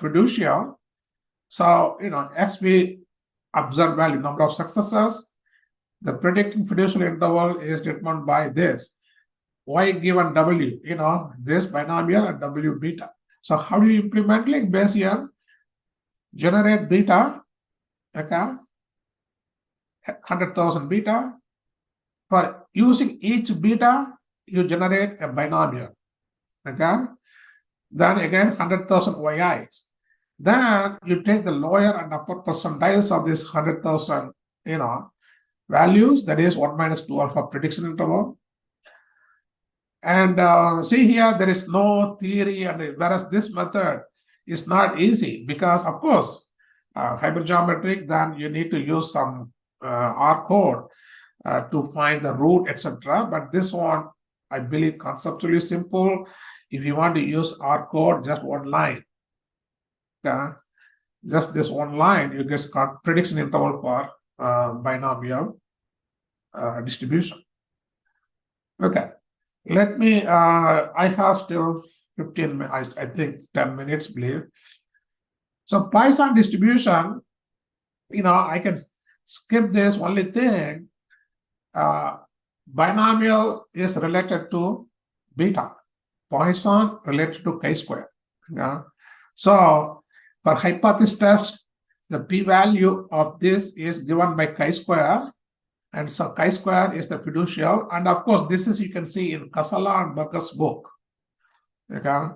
A: fiducial, so, X we observe value, number of successes. The predicting fiducial interval is determined by this. Y given W, this binomial and W beta. So how do you implement like Bayesian? Generate beta, okay, 100,000 beta. For using each beta, you generate a binomial, okay? Then again, 100,000 YIs. Then you take the lower and upper percentiles of this 100,000, values, that is 1 minus 2 alpha prediction interval. And see here, there is no theory, and whereas this method is not easy because, of course, hypergeometric, then you need to use some R code to find the root, etc. But this one, I believe, conceptually simple. If you want to use R code, just one line. Just this one line, you get prediction interval for binomial distribution. Okay. Let me, I have still 15 minutes, I think 10 minutes, believe. So Poisson distribution, I can skip this only thing. Binomial is related to beta. Poisson related to chi-square. So for hypothesis test, the p-value of this is given by chi-square. And so chi-square is the fiducial. And of course, this is, you can see in Casala and Berger's book. Okay.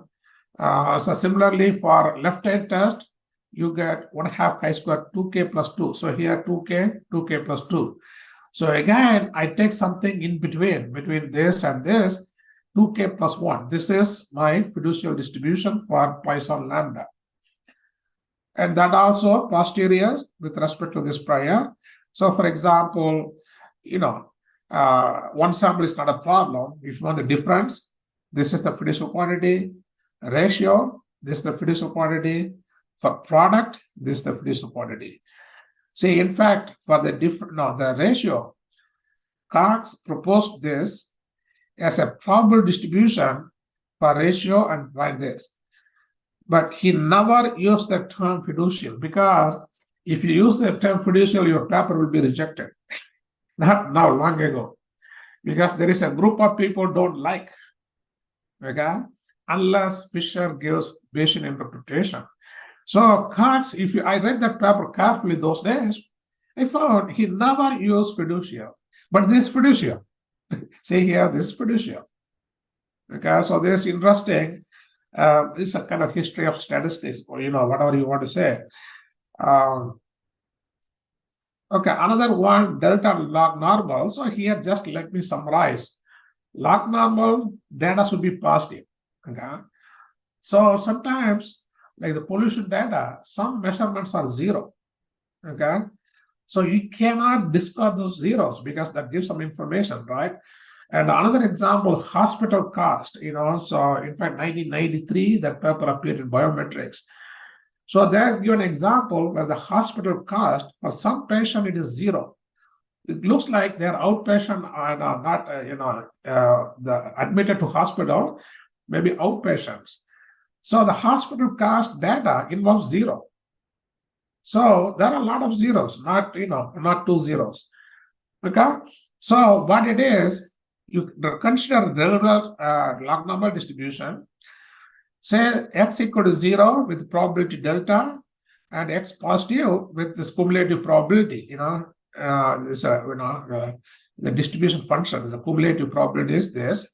A: So similarly, for left-hand test, you get 1/2 chi-square 2k plus 2. So here 2k plus 2. So again, I take something in between this and this, 2k plus 1. This is my fiducial distribution for Poisson lambda. And that also posterior with respect to this prior. So for example, one sample is not a problem. If you want the difference, this is the fiducial quantity. Ratio, this is the fiducial quantity. For product, this is the fiducial quantity. See, in fact, for the ratio, Cox proposed this as a probable distribution for ratio and find this. But he never used the term fiducial, because if you use the term fiducial, your paper will be rejected. Not now, long ago. Because there is a group of people don't like, okay, unless Fisher gives Bayesian interpretation. So Cox, I read that paper carefully those days, I found he never used fiducial. But this fiducial, see here, this is fiducial. Okay, so this is interesting. This is a kind of history of statistics, or whatever you want to say. Okay, another one, delta log normal. So here, just let me summarize. Log normal data should be positive. Okay, so sometimes, like the pollution data, some measurements are zero. Okay, so you cannot discard those zeros because that gives some information, right? And another example, hospital cost, so in fact, 1993, that paper appeared in Biometrics. So they give an example where the hospital cost, for some patient, it is zero. It looks like they're outpatient and are not, the admitted to hospital, maybe outpatients. So the hospital cost data involves zero. So there are a lot of zeros, not two zeros. Okay. So what it is, you consider regular log normal distribution. Say x equal to 0 with probability delta and x positive with this cumulative probability. The distribution function, the cumulative probability is this.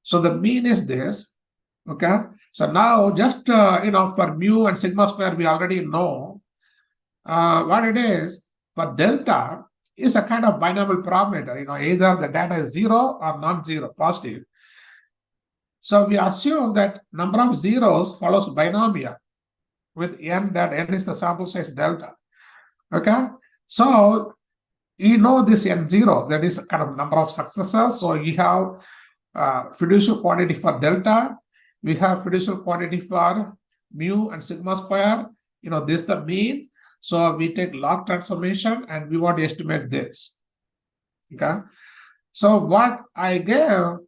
A: So the mean is this. Okay. So now just for mu and sigma square, we already know what it is. For delta is a kind of binomial parameter. Either the data is 0 or non-zero, positive. So we assume that number of zeros follows binomial with n, that n is the sample size delta. Okay, so this n0, that is a kind of number of successes. So you have fiducial quantity for delta, we have fiducial quantity for mu and sigma square. This is the mean. So we take log transformation and we want to estimate this. Okay, so what I gave.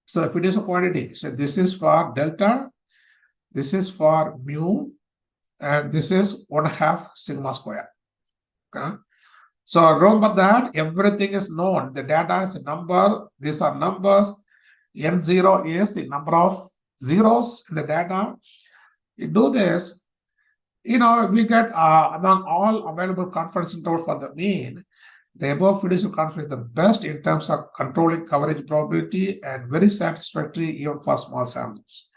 A: So fiducial quantity, so this is for delta, this is for mu, and this is 1/2 sigma square. Okay. So remember that everything is known. The data is a number, these are numbers. N0 is the number of zeros in the data. You do this, we get among all available confidence interval for the mean, the above fiducial confidence is the best in terms of controlling coverage probability and very satisfactory even for small samples.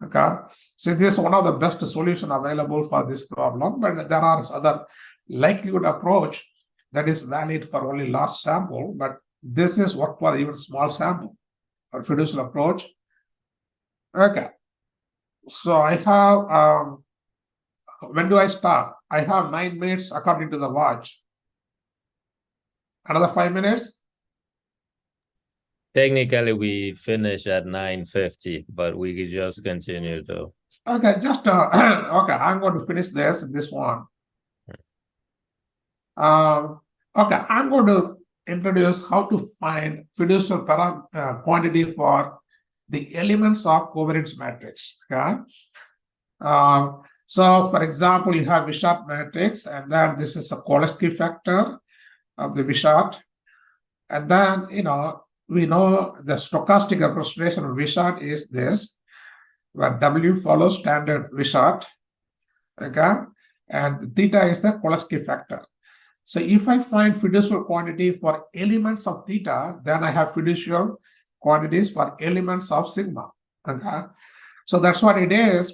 A: Okay, so this is one of the best solutions available for this problem, but there are other likelihood approach that is valid for only large sample, but this is work for even small sample or fiducial approach. Okay, so I have when do I start? I have 9 minutes according to the watch. Another 5 minutes?
C: Technically, we finish at 9:50, but we could just continue though.
A: Okay, just okay, I'm going to finish this one. Okay, I'm going to introduce how to find fiducial quantity for the elements of covariance matrix. Okay. So for example, you have Wishart matrix, and then this is a Cholesky factor of the Wishart. And then, we know the stochastic representation of Wishart is this, where W follows standard Wishart, okay? And theta is the Cholesky factor. So if I find fiducial quantity for elements of theta, then I have fiducial quantities for elements of sigma, okay? So that's what it is.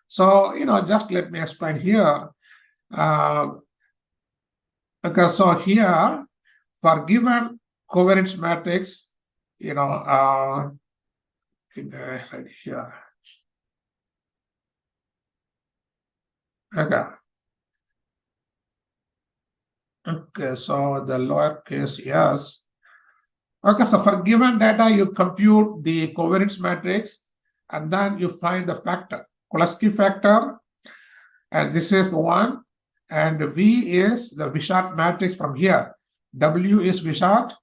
A: So, just let me explain here. Okay, so here, for given covariance matrix, right here. Okay, so the lowercase s. Okay, so for given data, you compute the covariance matrix, and then you find the factor, Cholesky factor, and this is the one, and V is the Wishart matrix from here. W is Wishart,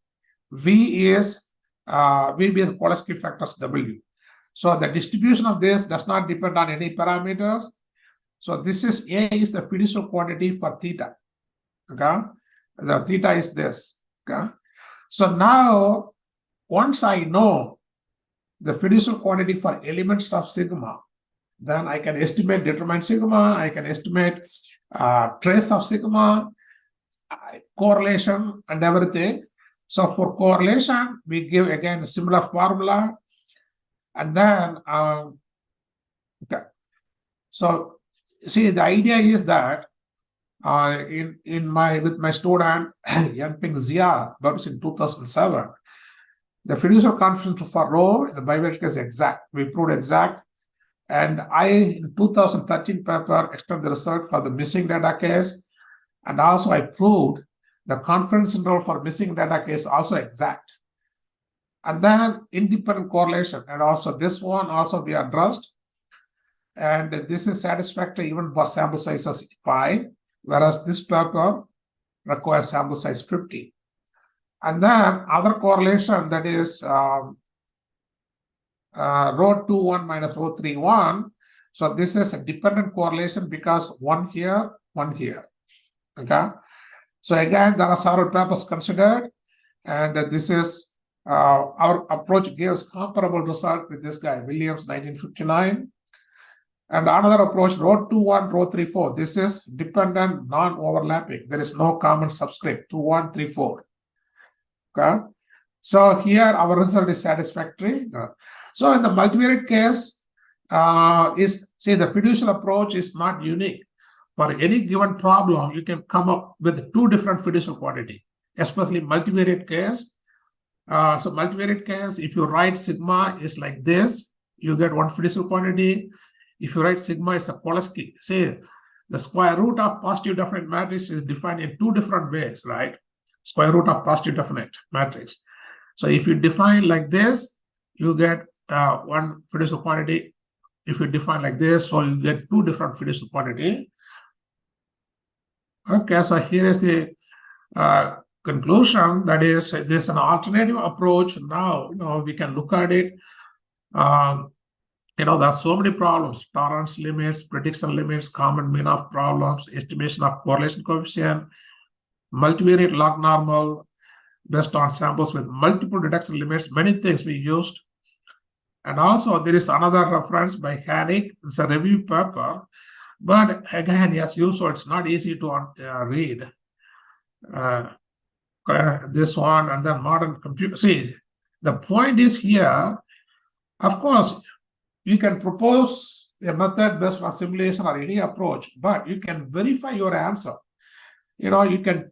A: V is the Cholesky factors W. So the distribution of this does not depend on any parameters. So this is A is the fiducial quantity for theta. Okay, the theta is this. Okay, so now once I know the fiducial quantity for elements of sigma, then I can estimate determinant sigma, I can estimate trace of sigma, correlation and everything. So for correlation, we give again a similar formula. And then, okay. So, see, the idea is that with my student Yanping Zia, published in 2007, the fiduciary confidence for rho in the bimetric is exact. We proved exact. And I, in 2013 paper, extended the result for the missing data case. And also I proved the confidence interval for missing data case also exact. And then independent correlation. And also this one also we addressed. And this is satisfactory even for sample sizes 5, whereas this paper requires sample size 50. And then other correlation, that is rho 21 minus rho 31. So this is a dependent correlation because one here, one here. Okay. So again, there are several papers considered, and this is our approach gives comparable result with this guy, Williams, 1959. And another approach, rho 21, rho 34. This is dependent, non-overlapping. There is no common subscript, 21, 34. Okay. So here our result is satisfactory. So in the multivariate case, the fiducial approach is not unique. For any given problem, you can come up with two different fiducial quantity, especially multivariate case. So multivariate case, if you write sigma is like this, you get one fiducial quantity. If you write sigma is a Cholesky, say the square root of positive definite matrix is defined in two different ways, right? Square root of positive definite matrix. So if you define like this, you get one fiducial quantity. If you define like this, so you get two different fiducial quantity. Okay, so here is the conclusion. That is, there's an alternative approach. Now, we can look at it. There are so many problems: tolerance limits, prediction limits, common mean of problems, estimation of correlation coefficient, multivariate log normal based on samples with multiple detection limits. Many things we used. And also there is another reference by Haddock. It's a review paper. But again, as usual, it's not easy to read. This one and then modern computer. See, the point is here, of course, you can propose a method based on simulation or any approach, but you can verify your answer. You can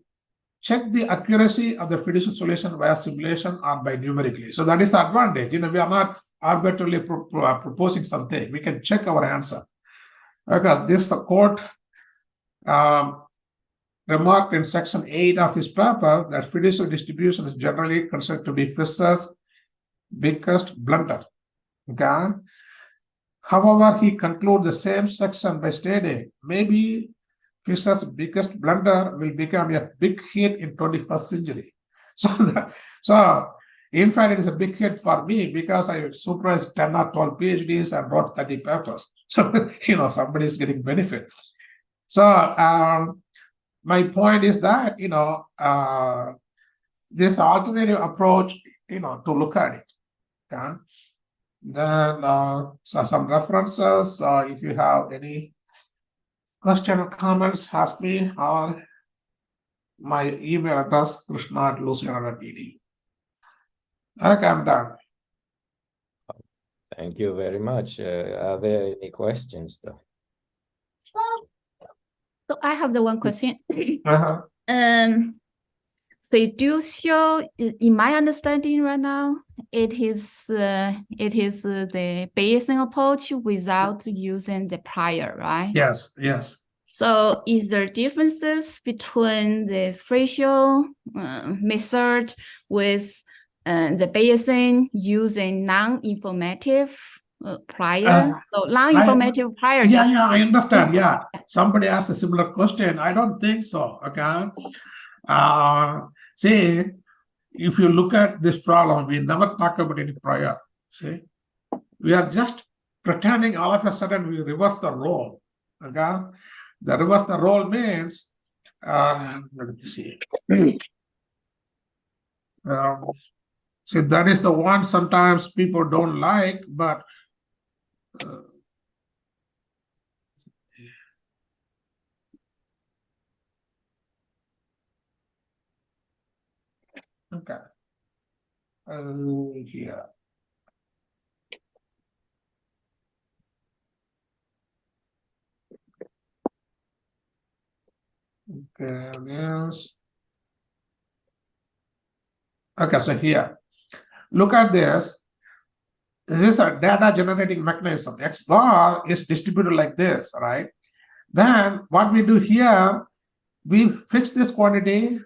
A: check the accuracy of the fiducial solution via simulation or by numerically. So that is the advantage. We are not arbitrarily proposing something. We can check our answer. Because this quote remarked in section 8 of his paper that fiducial distribution is generally considered to be Fisher's biggest blunder. Okay. However, he concludes the same section by stating maybe Fisher's biggest blunder will become a big hit in 21st century. So in fact, it is a big hit for me because I supervised 10 or 12 PhDs and wrote 30 papers. So, somebody is getting benefit. So my point is that, this alternative approach, to look at it. Okay? Then so some references, if you have any question or comments, ask me, or my email address, krishna@louisiana.edu. Okay, I'm done.
C: Thank you very much. Are there any questions though?
E: So I have the one question.
A: Uh-huh.
E: Fiducial, in my understanding right now, it is the Bayesian approach without using the prior, right?
A: Yes.
E: So is there differences between the facial method with the Bayesian using non-informative prior? So non-informative prior.
A: Yeah, I understand. Yeah, somebody asked a similar question. I don't think so. Okay. See, if you look at this problem, we never talk about any prior. See, we are just pretending all of a sudden we reverse the role. Okay. The reverse the role means, let me see. See, that is the one sometimes people don't like, but okay. Here. Okay, this. Okay, so here, look at this. This is a data generating mechanism. X bar is distributed like this, right? Then what we do here, we fix this quantity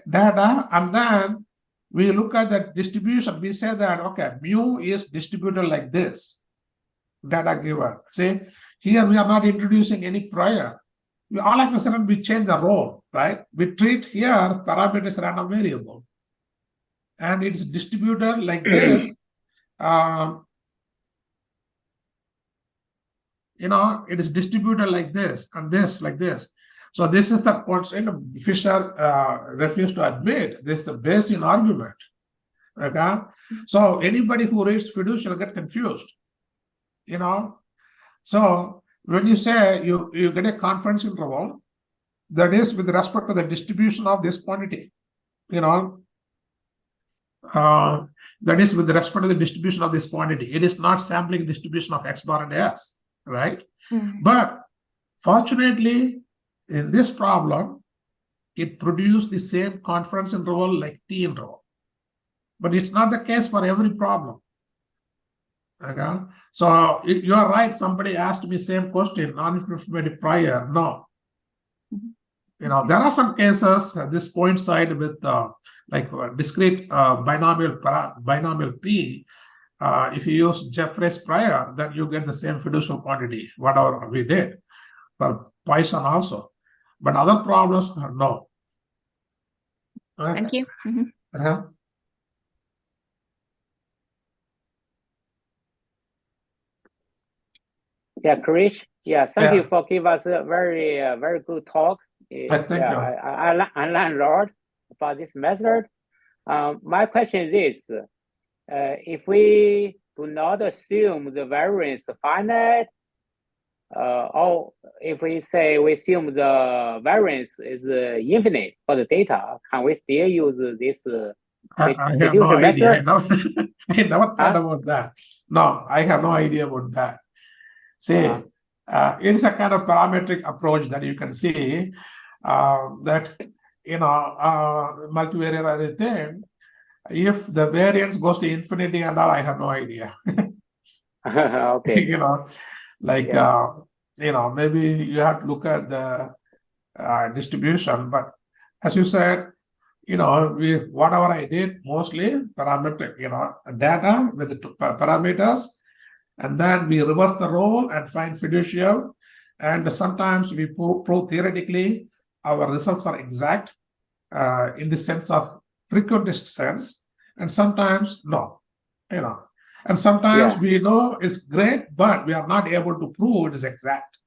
A: data, and then we look at the distribution. We say that, okay, mu is distributed like this, data given. See, here we are not introducing any prior. All of a sudden we change the role, right? We treat here parameters random variable, and it's distributed like this. It is distributed like this and this like this. So this is the constant Fisher refused to admit. This is the Bayesian argument. Okay, so anybody who reads fiducial will get confused. So when you say you get a confidence interval, that is with respect to the distribution of this quantity. That is with respect to the distribution of this quantity. It is not sampling distribution of X bar and S, right? But fortunately, in this problem, it produced the same confidence interval like T interval. But it's not the case for every problem. Okay, so you are right. Somebody asked me same question, non-informative prior. No, there are some cases this coincide with like discrete binomial P. If you use Jeffrey's prior, then you get the same fiducial quantity, whatever we did for Poisson also. But other problems, no.
E: Thank you.
B: Yeah, Krish. Yeah, thank
A: Yeah.
B: you for giving us a very, very good talk.
A: Thank you.
B: I learned a lot about this method. My question is this: if we do not assume the variance finite, or if we say we assume the variance is infinite for the data, can we still use this
A: I have no
B: reduction
A: idea.
B: method?
A: I never thought about that. No, I have no idea about that. See, it's a kind of parametric approach that you can see that, multivariate everything. If the variance goes to infinity and all, I have no idea.
B: Okay.
A: Maybe you have to look at the distribution, but as you said, whatever I did, mostly parametric, data with the parameters, and then we reverse the role and find fiducial, and sometimes we prove theoretically our results are exact in the sense of frequentist sense, and sometimes no, and sometimes we know it's great, but we are not able to prove it is exact.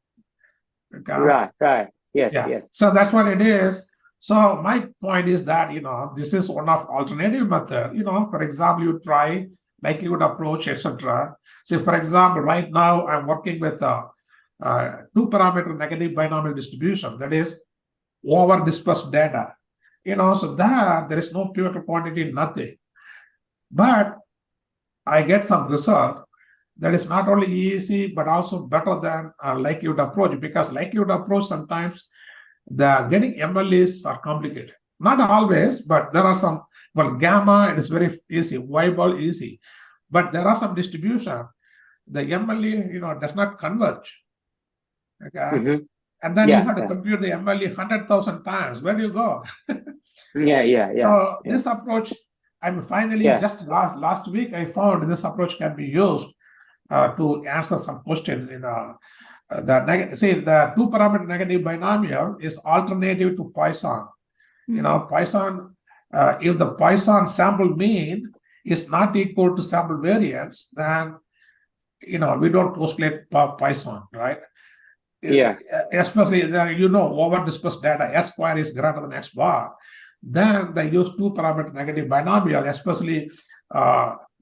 A: Okay?
B: Right. Yes.
A: So that's what it is. So my point is that, this is one of alternative method. For example, you try likelihood approach, etc. So for example, right now I'm working with a 2-parameter negative binomial distribution, that is over dispersed data. So there is no pivotal quantity, nothing. But I get some result that is not only easy, but also better than a likelihood approach, because likelihood approach sometimes the getting MLEs are complicated. Not always, but there are some. Well, gamma, it is very easy. Y-ball easy, but there are some distribution. The MLE, does not converge. Okay, and then you have to compute the MLE 100,000 times. Where do you go? So this approach, I'm finally just last week I found this approach can be used to answer some questions. The 2-parameter negative binomial is alternative to Poisson. Poisson, if the Poisson sample mean is not equal to sample variance, then we don't postulate Poisson, right? Especially over dispersed data, S square is greater than X bar. Then they use 2-parameter negative binomial, especially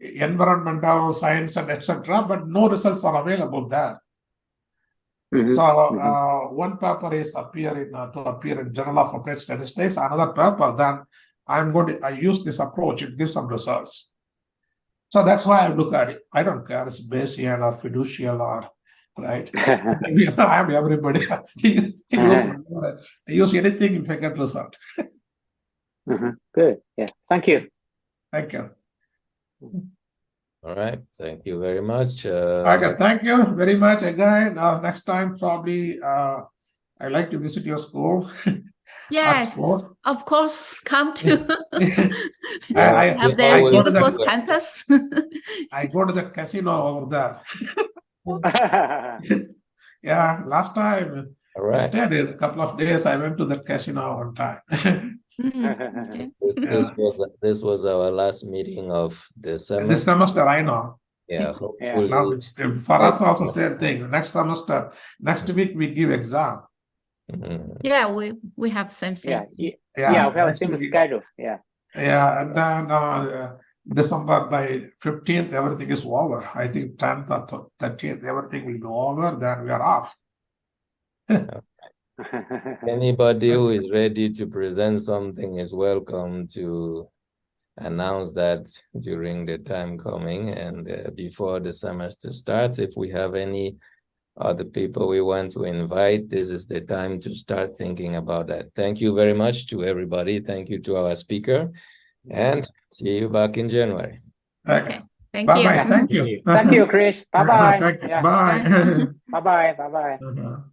A: environmental science and etc. But no results are available there. So one paper is to appear in Journal of Applied Statistics. Another paper, then I use this approach. It gives some results. So that's why I look at it. I don't care if it's Bayesian or fiducial or right? I am everybody. Use anything if I get result.
B: Good. Yeah. Thank you.
A: Thank you.
C: All right. Thank you very much.
A: Okay, thank you very much again. Next time, probably I'd like to visit your school.
E: Yes,
A: school.
E: of course, come to
A: I
E: have
C: we
E: the
C: always
E: beautiful
C: do it.
E: campus.
A: I go to the casino over there. Yeah, last time
C: All
A: I
C: right.
A: stayed a couple of days. I went to that casino one time.
E: Okay.
C: This was our last meeting of the
A: This
C: semester.
A: semester, I know.
C: Yeah, hopefully.
A: Now it's for us also same thing. Next semester, next week we give exam.
C: Mhm.
E: Yeah, we have same thing.
B: Yeah.
A: Yeah,
B: Yeah. We have the
A: next
B: same
A: week.
B: schedule. Yeah.
A: Yeah, and then December by 15th, everything is over. I think 10th or 13th, everything will go over. Then we are off.
C: Anybody who is ready to present something is welcome to announce that during the time coming and before the semester starts. If we have any other people we want to invite, this is the time to start thinking about that. Thank you very much to everybody. Thank you to our speaker, and see you back in January.
A: Okay.
E: Thank
A: Bye
E: you.
A: bye. Thank you.
B: Thank you, Chris. Bye bye.
A: Thank you.
B: Yeah.
A: Bye.
B: Bye bye. Bye bye.
A: Mhm.